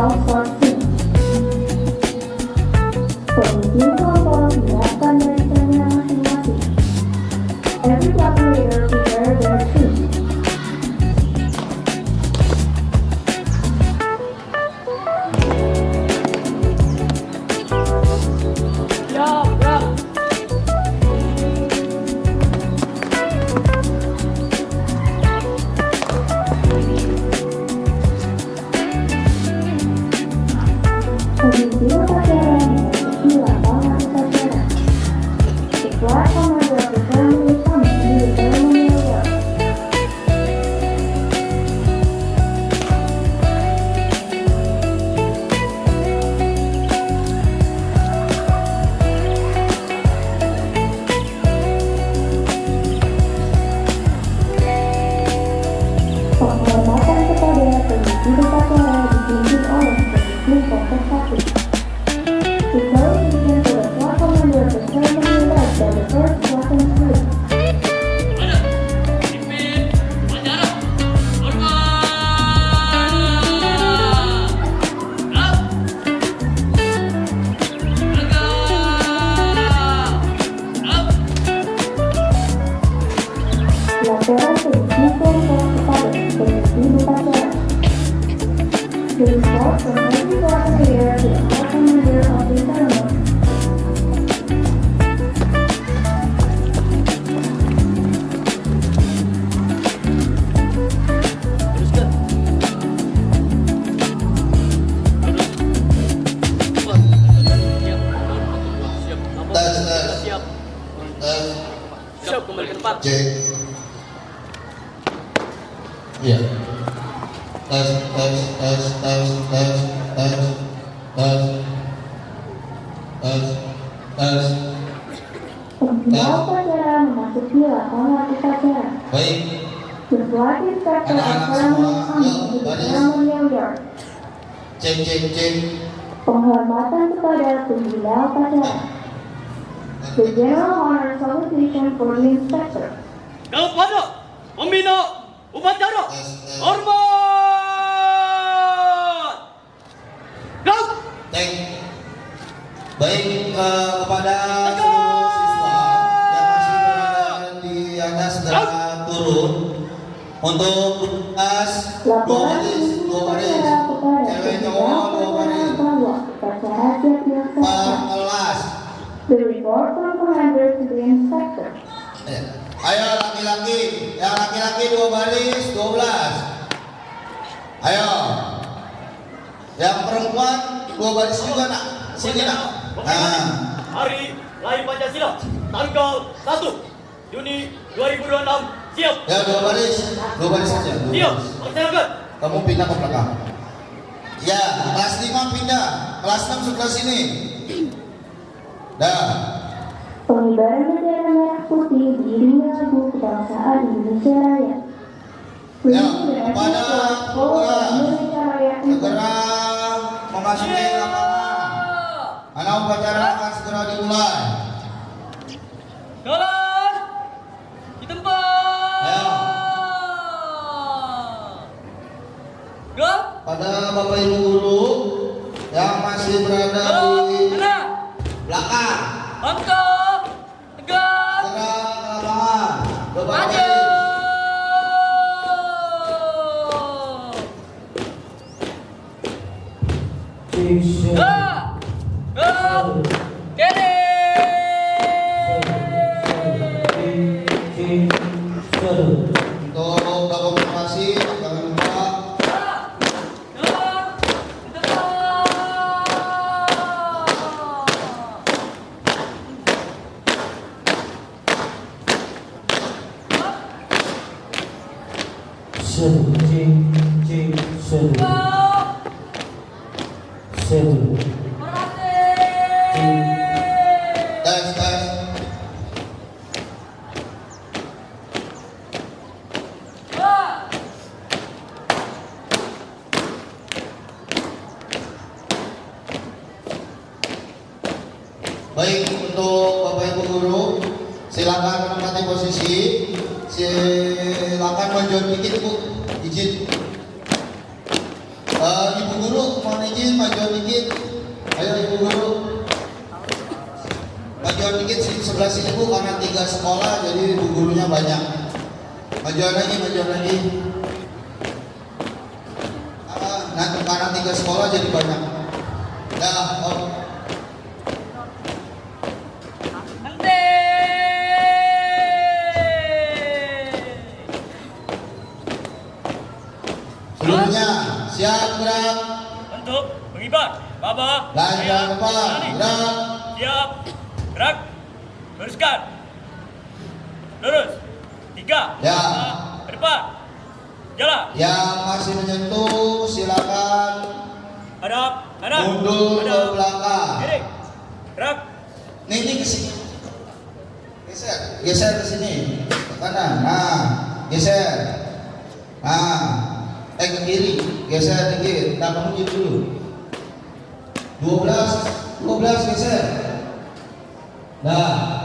Beliau sorting. Pemimpin kelompok menyiapkan barisannya masing-masing. Every club leader prepare their team. Pemimpin upacara memasuki lapangan upacara. Setelah komando berseremoni sama di seremonial. Penghormatan kepada pemimpin upacara dipimpin oleh pemimpin kontestasi. The close begins with a flag commander of the ceremony led by the first weapons group. Laporan pemimpin kelompok kepada pemimpin upacara. The report from every block leader to the flag commander of the ceremony. Siap kembali ke tempat. Cek. Iya. Tes. Pembina upacara memasuki lapangan upacara. Baik. Setelah inspektor Anak-anak ceremony semua, sama yuk, di baris. ceremonial yard. Cek. Penghormatan kepada pembina upacara. The general honor salutation for the inspector. Kepada pembina upacara, hormat. Go. Cek. Baik, kepada seluruh siswa yang masih berada di atas segera turun untuk bertugas dua Laporan baris. upacara kepada Cewek pembina cowok dua upacara baris. bahwa upacara siap dilaksanakan. Kelas. The report from commander to the inspector. Ayo laki-laki, yang laki-laki 2 baris 12. Ayo. Yang perempuan 2 baris juga nak. Sini nak. Nah, Hari Lahir Pancasila, tanggal 1 Juni 2026. Siap. ya 2 baris saja. Dua Siap. baris. Laksanakan. Kamu pindah ke belakang. Ya, kelas 5 pindah, kelas 6 sebelah sini. Dah. Pengibaran bendera merah putih diiringi lagu kebangsaan Indonesia Raya. Ya, Bendera kepada Republik Indonesia Raya segera memasuki lapangan. Karena upacara akan segera dimulai. Kelas di tempat. Ayo. Go. Pada Bapak Ibu guru yang masih berada di belakang, Angkat. Tegak. segera ke lapangan. Bapak Maju. Gerak. Gerak. Kiri. Untuk dokumentasi jangan lupa. Gerak. Di tempat. Tes. Baik, untuk Bapak Ibu guru, silakan menempati posisi. Silakan maju dikit Bu, izin. Ibu Guru, mohon izin majuan dikit. Ayo Ibu Guru. Majuan dikit sebelah sini Bu, karena 3 sekolah jadi Ibu Gurunya banyak. Majuan lagi, majuan lagi. Nah, karena 3 sekolah jadi banyak. Dah, Om. Seluruhnya siap gerak. Untuk mengibar. Baba. Lanjut depan, gerak. Siap. Gerak. Luruskan. Lurus. 3. Ya. Ke depan. Jalan. Yang masih menyentuh silakan Hadap. Hadap. mundur ke Hadap. belakang. Kiri. Gerak. Ini ke sini. Geser, geser ke sini. Ke kanan. Nah, geser. Nah, ke kiri. Geser dikit. Nah, kamu gitu dulu. 12 geser. Nah.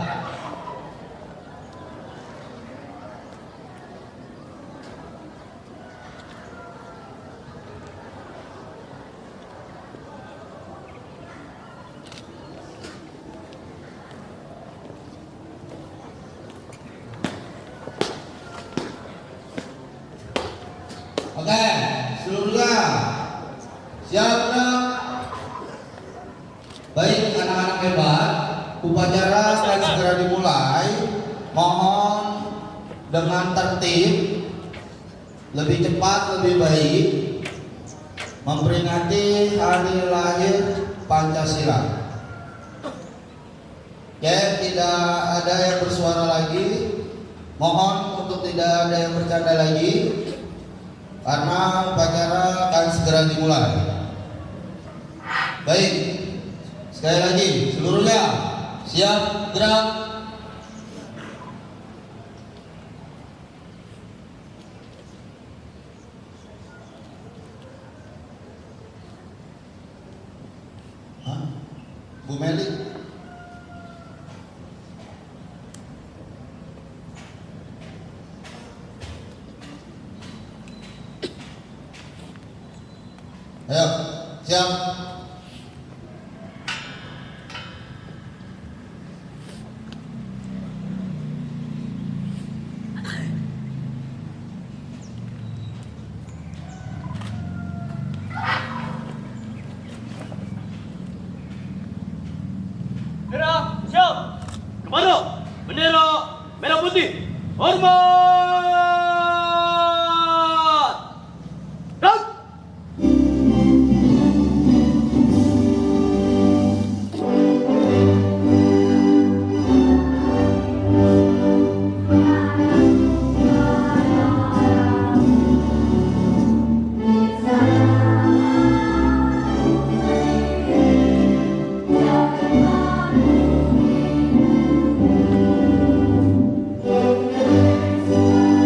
Oke, seluruhnya siap gerak. Baik anak-anak hebat, upacara akan segera dimulai. Mohon dengan tertib, lebih cepat lebih baik, memperingati hari lahir Pancasila. Oke, tidak ada yang bersuara lagi. Mohon untuk tidak ada yang bercanda lagi, karena upacara akan segera dimulai. Baik, sekali lagi seluruhnya siap gerak. Hah? Bu Meli. Ayo, siap. Gerak. Siap. Kepada bendera merah putih. Hormat. Gerak. Thank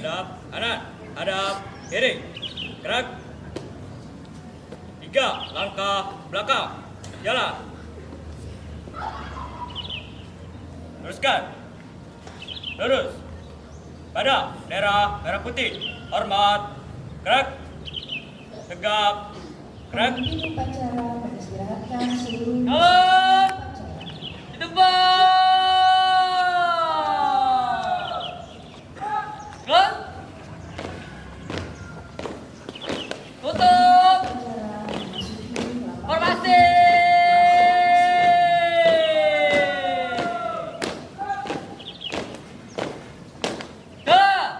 hadap kanan, hadap kiri, gerak. 3 langkah belakang, jalan. Teruskan. Lurus. Pada daerah merah putih. Hormat. Gerak. Tegak. Gerak. Pemimpin upacara beristirahatkan seluruh Jalan. Di depan. Gerak. Tutup. upacara memasuki lapangan. Formasi. Gerak.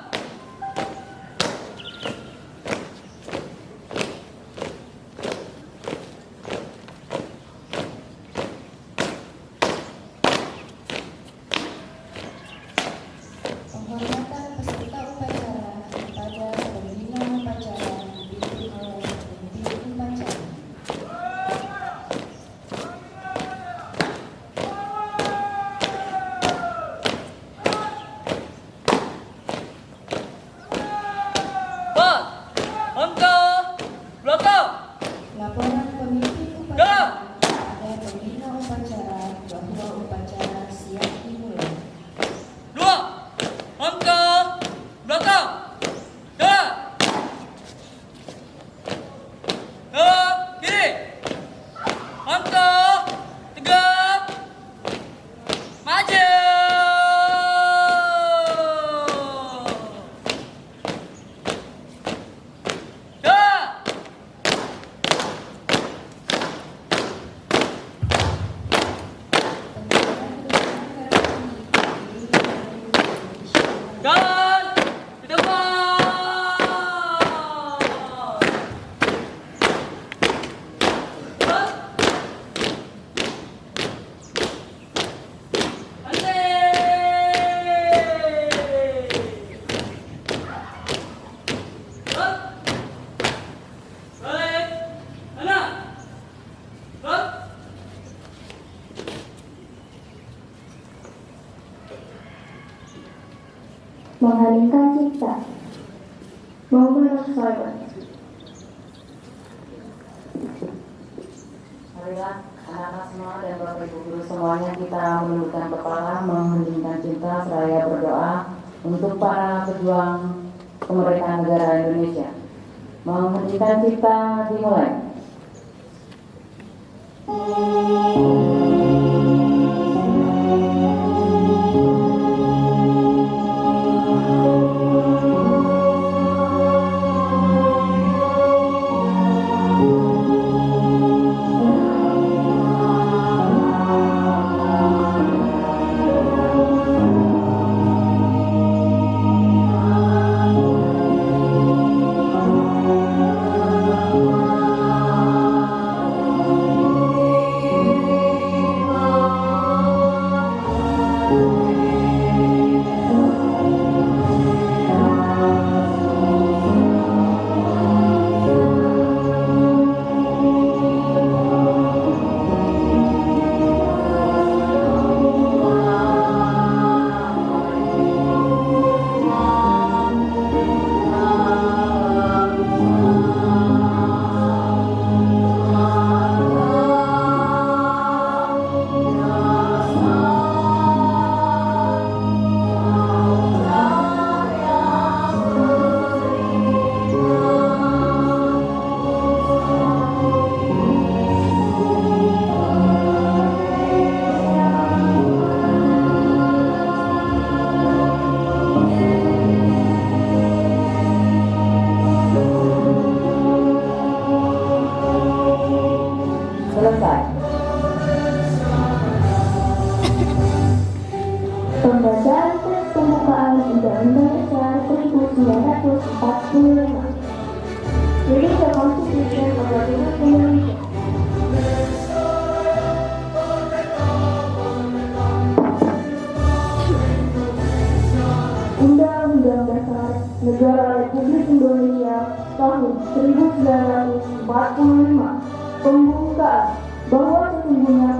Penghormatan peserta upacara kepada pembina upacara dipimpin oleh pemimpin upacara. Pak, langkah belakang. Laporan pemimpin upacara kepada pembina upacara bahwa upacara siap dimulai. 2 langkah belakang. Gerak. Gerak kiri. Langkah tegak. Maju. Gerak. Jalan di depan. Gerak. Balik. Kanan. Gerak. Mengheningkan cipta. Moment of silence. Marilah anak-anak semua dan bapak ibu guru semuanya kita menundukkan kepala, mengheningkan cinta seraya berdoa untuk para pejuang kemerdekaan negara Indonesia. Mengheningkan cipta dimulai. Selesai. Pembacaan teks pembukaan Undang-Undang Dasar 1945. Reading the Constitution of the Republic of Indonesia. Undang-Undang Dasar Negara Republik Indonesia tahun 1945. Pembukaan bahwa sesungguhnya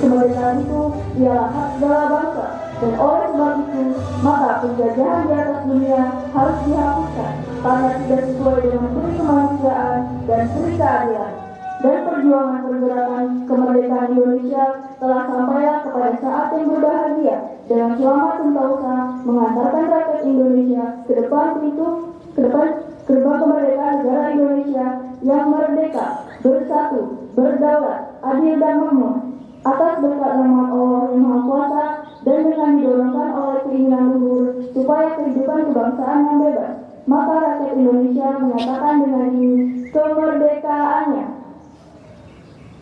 kemerdekaan itu ialah hak segala bangsa Dan oleh sebab itu, maka penjajahan di atas dunia harus dihapuskan karena tidak sesuai dengan peri kemanusiaan dan peri keadilan. Dan perjuangan pergerakan kemerdekaan Indonesia telah sampailah kepada saat yang berbahagia dengan selamat sentosa mengantarkan rakyat Indonesia ke depan gerbang kemerdekaan negara Indonesia yang merdeka, bersatu, berdaulat, adil dan makmur atas berkat rahmat Allah yang Maha Kuasa dan dengan didorongkan oleh keinginan luhur supaya kehidupan kebangsaan yang bebas. Maka rakyat Indonesia menyatakan dengan ini kemerdekaannya.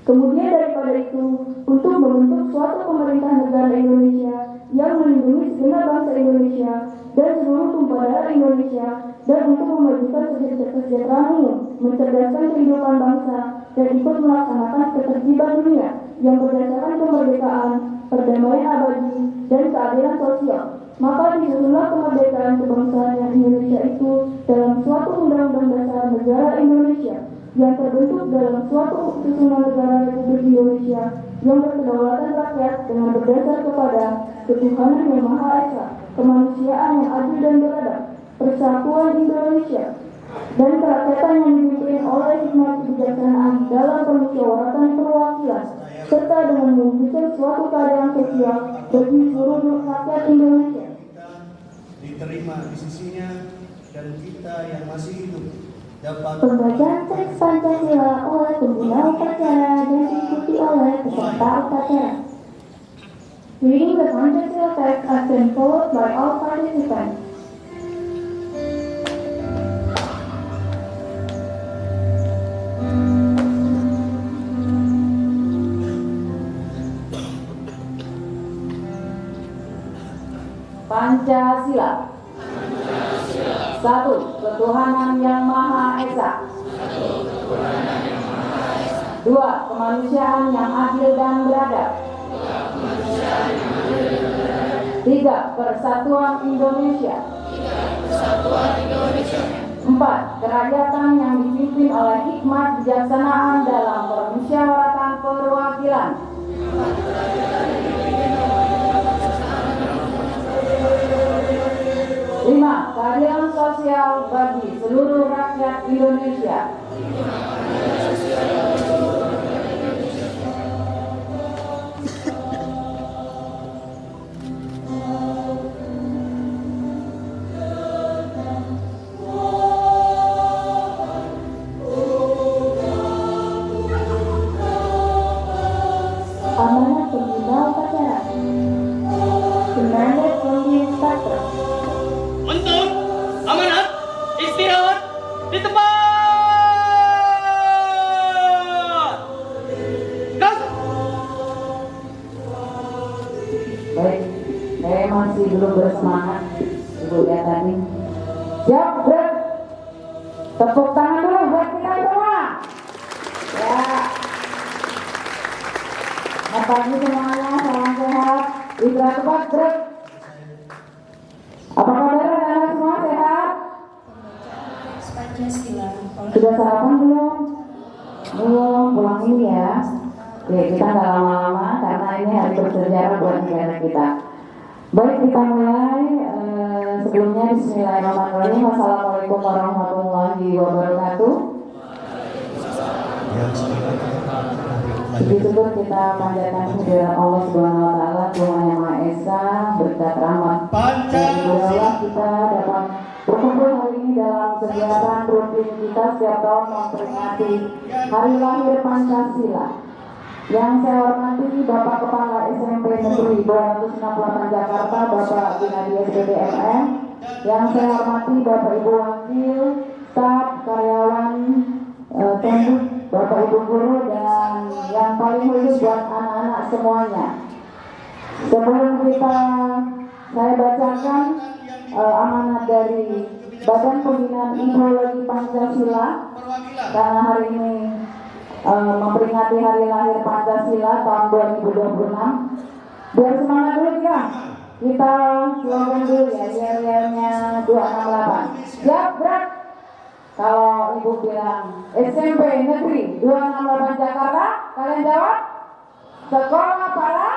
Kemudian daripada itu, untuk membentuk suatu pemerintah negara Indonesia yang melindungi segenap bangsa Indonesia dan seluruh tumpah darah Indonesia, dan untuk memajukan kesejahteraan umum, mencerdaskan kehidupan bangsa, dan ikut melaksanakan ketertiban dunia yang berdasarkan kemerdekaan, perdamaian abadi, dan keadilan sosial. Maka disusunlah kemerdekaan kebangsaan Indonesia itu dalam suatu undang-undang dasar negara Indonesia yang terbentuk dalam suatu susunan negara Republik Indonesia yang berkedaulatan rakyat dengan berdasar kepada ketuhanan yang Maha Esa, kemanusiaan yang adil dan beradab, persatuan Indonesia, dan kerakyatan yang dipimpin oleh hikmat kebijaksanaan dalam permusyawaratan perwakilan, serta dengan mewujudkan suatu keadilan sosial bagi seluruh rakyat Indonesia. Diterima di sisinya dan kita yang masih hidup dapat Pembacaan teks Pancasila oleh pembina upacara dan diikuti oleh peserta upacara. Reading the Pancasila text has been followed by all participants. Pancasila. Satu, ketuhanan yang Maha Esa. Dua, kemanusiaan yang adil dan beradab. Tiga, persatuan Indonesia. Empat, kerakyatan yang dipimpin oleh hikmat kebijaksanaan dalam permusyawaratan perwakilan. Lima, keadilan sosial bagi seluruh rakyat Indonesia. Amanat pembina upacara. Commanded from the inspector. Untuk amanat istirahat di tempat. Gas. Baik, saya masih belum bersemangat, Ibu ya tadi. Siap, break. Tepuk tangan dulu buat kita semua. Ya. Selamat pagi semuanya, salam sehat. Istirahat cepat, break. Apa kabar anak-anak semua, sehat? Pancasila. Sudah sarapan belum? Belum, pulang ini ya. Oke, kita nggak lama-lama karena ini hari bersejarah buat negara kita. Baik, kita mulai. Sebelumnya Bismillahirrahmanirrahim. Wassalamualaikum warahmatullahi wabarakatuh. Disebut kita panjatkan kehadiran Allah Subhanahu Wa Taala, Tuhan yang Maha Esa, berkat rahmat dan berdoa kita dapat berkumpul hari ini dalam kegiatan rutin kita setiap tahun memperingati Hari Lahir Pancasila. Yang saya hormati Bapak Kepala SMP Negeri 268 Jakarta, Bapak Gunadi SPDMM. Yang saya hormati Bapak Ibu Wakil, staf, karyawan, Tembus, Bapak Ibu Guru, dan yang paling khusus buat anak-anak semuanya. Sebelum saya bacakan amanat dari Badan Pembinaan Ideologi Pancasila, karena hari ini memperingati Hari Lahir Pancasila tahun 2026. Biar semangat dulu kita slogan dulu ya, yel-yelnya 268. Siap, gerak. Kalau Ibu bilang SMP Negeri 268 Jakarta, kalian jawab sekolah para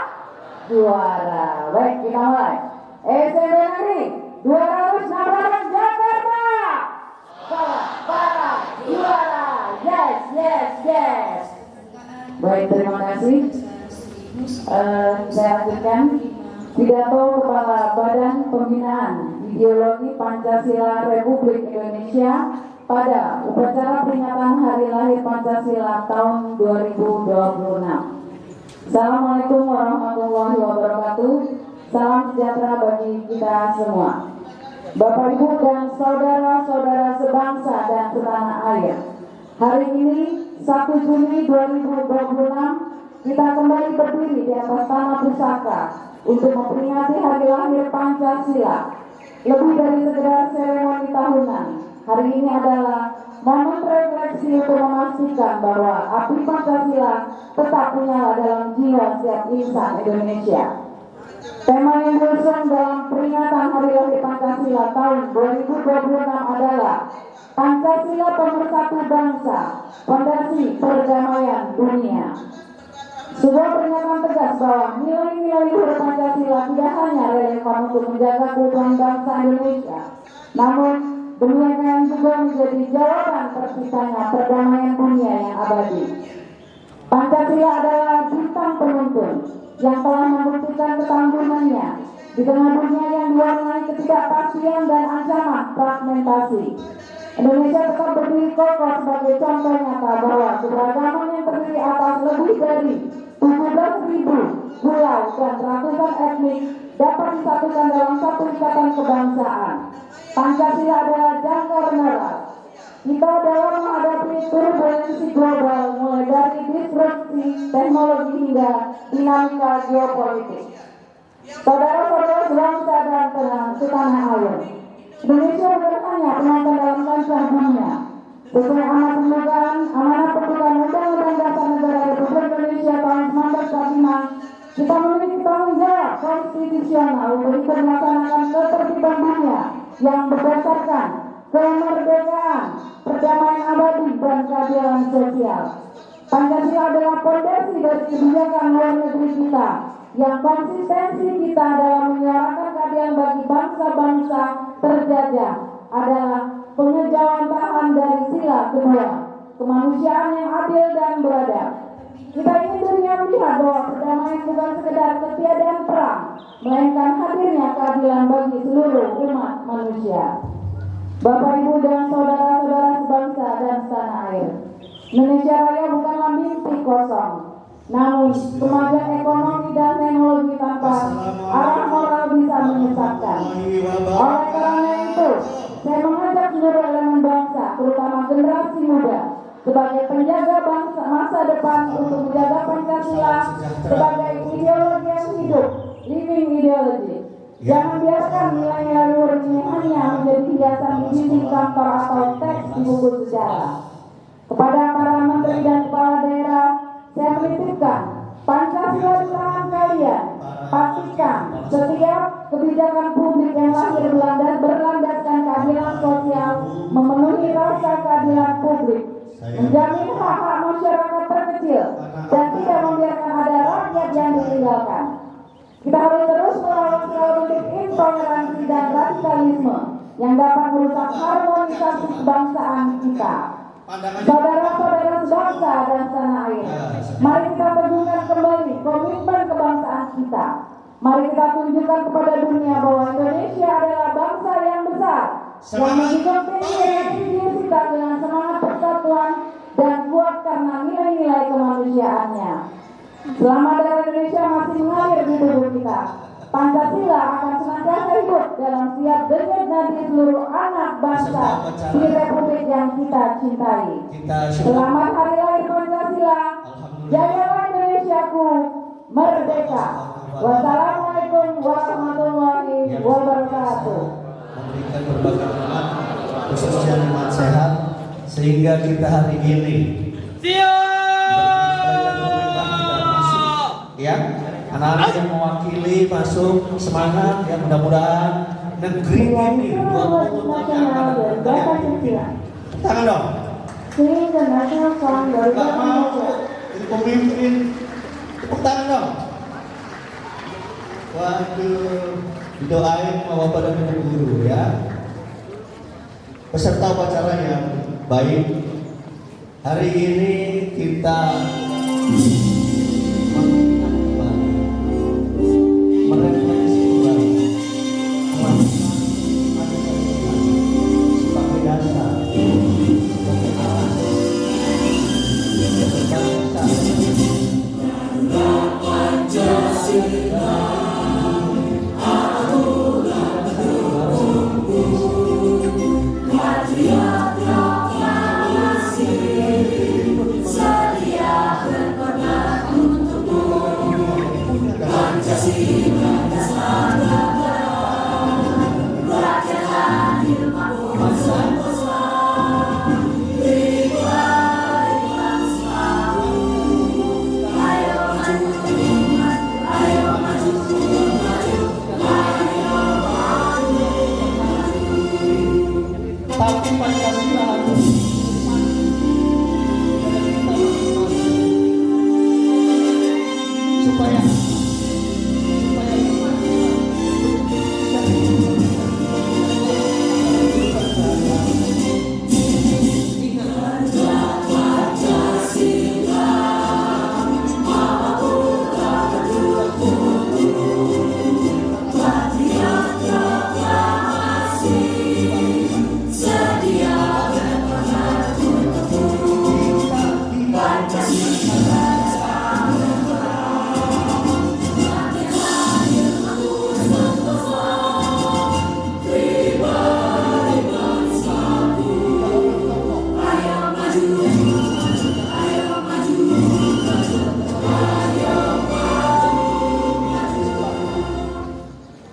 juara. Baik, kita mulai. SMP Negeri 216 Jakarta. Para juara. Yes, yes, yes. Baik, terima kasih. Saya lanjutkan pidato Kepala Badan Pembinaan Ideologi Pancasila Republik Indonesia pada upacara peringatan Hari Lahir Pancasila tahun 2026. Assalamualaikum warahmatullahi wabarakatuh. Salam sejahtera bagi kita semua. Bapak Ibu dan saudara-saudara sebangsa dan setanah air. Hari ini 1 Juni 2026 kita kembali berdiri di atas tanah pusaka untuk memperingati Hari Lahir Pancasila. Lebih dari sekedar seremoni tahunan, hari ini adalah momen refleksi untuk memastikan bahwa api Pancasila tetap menyala dalam jiwa setiap insan Indonesia. Tema yang diusung dalam peringatan Hari Lahir Pancasila tahun 2026 adalah Pancasila pemersatu bangsa, fondasi perdamaian dunia. Sebuah pernyataan tegas bahwa nilai-nilai luhur Pancasila tidak hanya relevan untuk menjaga keutuhan bangsa Indonesia, namun demikian juga menjadi jawaban terciptanya perdamaian dunia yang abadi. Pancasila adalah bintang penuntun yang telah membuktikan ketangguhannya di tengah dunia yang diwarnai ketidakpastian dan ancaman fragmentasi. Indonesia tetap berdiri kokoh sebagai contoh nyata bahwa keberagaman yang terdiri atas lebih dari 17.000 pulau dan ratusan etnik dapat disatukan dalam satu ikatan kebangsaan. Pancasila adalah jangkar merah kita dalam menghadapi turbulensi global, mulai dari disrupsi teknologi hingga dinamika geopolitik. Saudara-saudara sebangsa dan setanah air, Indonesia bukan hanya penonton dalam kancah dunia. Sesuai amanat pembukaan Undang-Undang Dasar Negara Republik Indonesia tahun 1945, kita memiliki tanggung jawab konstitusional untuk ikut melaksanakan ketertiban dunia yang berdasarkan kemerdekaan, perdamaian abadi, dan keadilan sosial. Pancasila adalah fondasi dari kebijakan luar negeri kita, yang konsistensi kita dalam menyuarakan keadilan bagi bangsa-bangsa terjajah adalah pengejawantahan dari sila kedua, kemanusiaan yang adil dan beradab. Kita ingin dunia melihat bahwa perdamaian bukan sekedar ketiadaan perang, melainkan hadirnya keadilan bagi seluruh umat manusia. Bapak, Ibu, dan saudara-saudara sebangsa dan setanah air, Indonesia Raya bukanlah mimpi kosong, namun kemajuan ekonomi dan teknologi tanpa arah moral bisa menyesatkan. Oleh karena itu, saya mengajak seluruh elemen bangsa, terutama generasi muda, sebagai penjaga bangsa masa depan untuk menjaga Pancasila sebagai ideologi yang hidup, living ideology. Jangan biarkan nilai-nilai luhur ini hanya menjadi hiasan di dinding kantor atau teks di buku sejarah. Kepada para menteri dan kepala daerah, saya menitipkan Pancasila di tangan kalian. Pastikan setiap kebijakan publik yang lahir berlandaskan keadilan sosial, memenuhi rasa keadilan publik, menjamin hak-hak masyarakat terkecil, dan tidak membiarkan ada rakyat yang ditinggalkan. Kita harus terus melawan politik intoleransi dan radikalisme yang dapat merusak harmonisasi kebangsaan kita. Saudara-saudara sebangsa dan setanah air, mari kita teguhkan kembali komitmen kebangsaan kita. Mari kita tunjukkan kepada dunia bahwa Indonesia adalah bangsa yang besar, yang menjunjung tinggi identitas dengan semangat persatuan dan kuat karena nilai-nilai kemanusiaannya. Selama darah Indonesia masih mengalir di tubuh kita, Pancasila akan senantiasa hidup dalam setiap denyut nadi seluruh anak bangsa di Republik yang kita cintai. Selamat Hari Lahir Pancasila, jayalah Indonesiaku, merdeka. Wassalamualaikum warahmatullahi wabarakatuh. Memberikan berbagai manfaat, khususnya manfaat sehat, sehingga kita hari ini ya, anak-anak yang mewakili masuk semangat, ya, mudah-mudahan negeri ini 20 tahun tangan dong. Nggak mau pemimpin, tepuk tangan dong. Waduh, didoain sama Bapak dan Ibu guru ya. Peserta upacara yang baik, hari ini kita merefleksi kembali sebagai dasar, sebagai alas tapi Pancasila harus supaya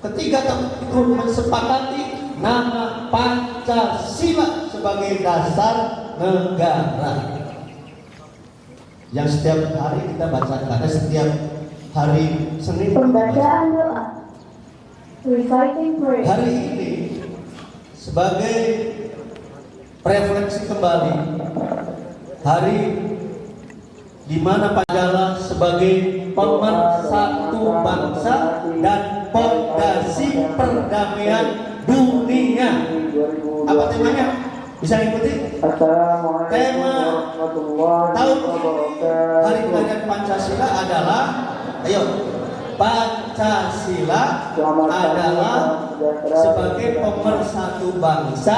ketiga ikut mensepakati nama Pancasila sebagai dasar negara yang setiap hari kita bacakan, setiap hari Senin. Pembacaan doa. Reciting prayer. Hari ini sebagai refleksi kembali hari di mana Pancasila sebagai pemersatu bangsa dan fondasi perdamaian dunia. Apa temanya? Bisa ikuti? Tema tahun hari kelahiran Pancasila adalah, ayo, Pancasila adalah sebagai pemersatu bangsa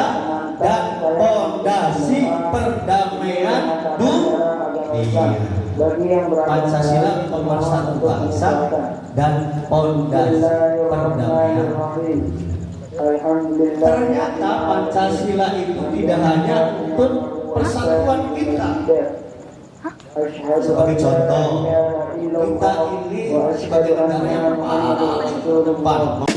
dan fondasi perdamaian dunia. Pancasila pemersatu bangsa dan fondasi perdamaian. Ternyata Pancasila itu tidak hanya untuk persatuan kita. Sebagai contoh, kita ini sebagai negara yang paling depan